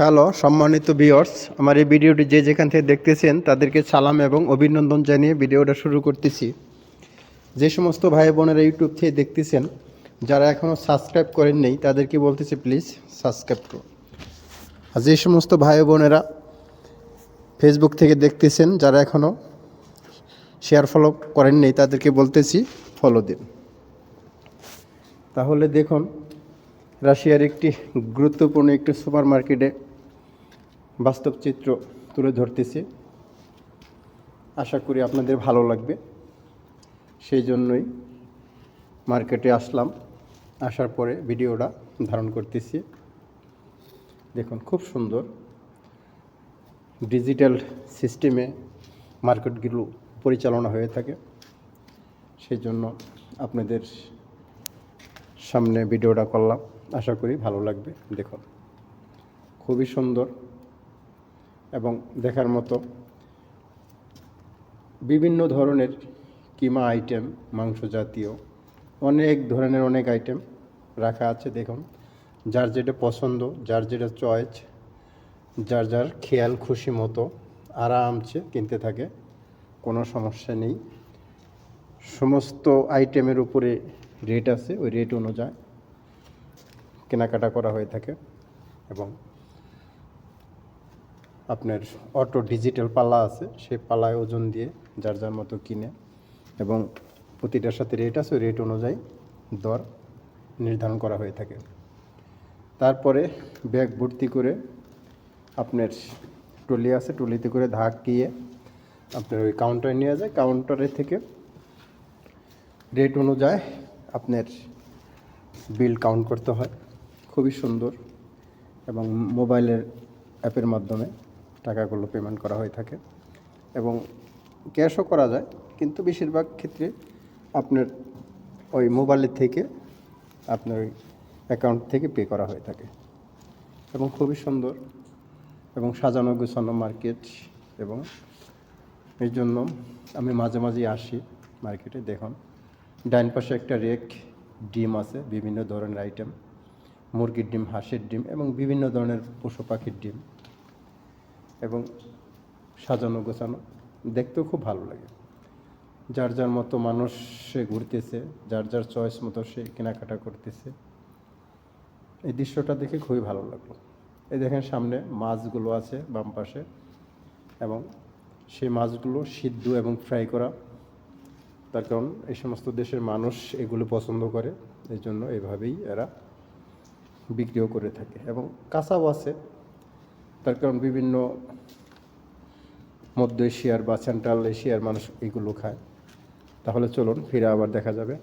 Hello সম্মানিত viewers, আমার এই ভিডিওটি যে যেখান থেকে দেখতেছেন তাদেরকে সালাম এবং অভিনন্দন জানিয়ে ভিডিওটা শুরু করতেছি। যে সমস্ত ভাই বোনেরা ইউটিউব থেকে দেখতেছেন, যারা এখনও সাবস্ক্রাইব করেন নেই তাদেরকে বলতেছি প্লিজ সাবস্ক্রাইব করুন। আর যে সমস্ত ভাই বোনেরা ফেসবুক থেকে দেখতেছেন, যারা এখনও শেয়ার ফলো করেন নেই তাদেরকে বলতেছি ফলো দিন। তাহলে দেখুন, রাশিয়ার একটি গুরুত্বপূর্ণ একটি সুপার মার্কেটে বাস্তব চিত্র তুলে ধরতেছি। আশা করি আপনাদের ভালো লাগবে, সেই জন্যই মার্কেটে আসলাম। আসার পরে ভিডিওটা ধারণ করতেছি। দেখুন, খুব সুন্দর ডিজিটাল সিস্টেমে মার্কেটগুলো পরিচালনা হয়ে থাকে, সেই জন্য আপনাদের সামনে ভিডিওটা করলাম। আশা করি ভালো লাগবে। দেখুন, খুবই সুন্দর এবং দেখার মতো বিভিন্ন ধরনের কিমা আইটেম, মাংস জাতীয় অনেক ধরনের অনেক আইটেম রাখা আছে। দেখুন, যার যেটা পছন্দ, যার যেটা চয়েস, যার যার খেয়াল খুশি মতো আরামসে কিনতে থাকে, কোনো সমস্যা নেই। সমস্ত আইটেমের উপরে রেট আছে, ওই রেট অনুযায়ী কেনাকাটা করা হয়ে থাকে। এবং আপনার অটো ডিজিটাল পাল্লা আছে, সেই পাল্লায় ওজন দিয়ে যার যার মতো কিনে, এবং প্রতিটার সাথে রেট আছে, ওই রেট অনুযায়ী দর নির্ধারণ করা হয়ে থাকে। তারপরে ব্যাগ ভর্তি করে আপনার ট্রলি আছে, ট্রলিতে করে ধাক দিয়ে আপনার ওই কাউন্টারে নিয়ে যায়। কাউন্টারে থেকে রেট অনুযায়ী আপনার বিল কাউন্ট করতে হয়। খুবই সুন্দর, এবং মোবাইলের অ্যাপের মাধ্যমে টাকাগুলো পেমেন্ট করা হয়ে থাকে, এবং ক্যাশও করা যায়, কিন্তু বেশিরভাগ ক্ষেত্রে আপনার ওই মোবাইলের থেকে আপনার ওই অ্যাকাউন্ট থেকে পে করা হয়ে থাকে। এবং খুবই সুন্দর এবং সাজানো গোছানো মার্কেট, এবং এই জন্য আমি মাঝে মাঝে আসি মার্কেটে। দেখুন, ডাইন পাশে একটা রেক, ডিম আছে, বিভিন্ন ধরনের আইটেম, মুরগির ডিম, হাঁসের ডিম এবং বিভিন্ন ধরনের পশু পাখির ডিম, এবং সাজানো গোছানো, দেখতেও খুব ভালো লাগে। যার যার মতো মানুষ সে ঘুরতেছে, যার যার চয়েস মতো সে কেনাকাটা করতেছে। এই দৃশ্যটা দেখে খুবই ভালো লাগলো। এই দেখেন, সামনে মাছগুলো আছে বাম পাশে, এবং সেই মাছগুলো সিদ্ধ এবং ফ্রাই করা। তার কারণ এই সমস্ত দেশের মানুষ এগুলো পছন্দ করে, এই জন্য এভাবেই এরা বিক্রিও করে থাকে। এবং কাঁচাও আছে, তার কারণ বিভিন্ন মধ্য এশিয়ার বা সেন্ট্রাল এশিয়ার মানুষ এগুলো খায়। তাহলে চলুন, ফিরে আবার দেখা যাবে।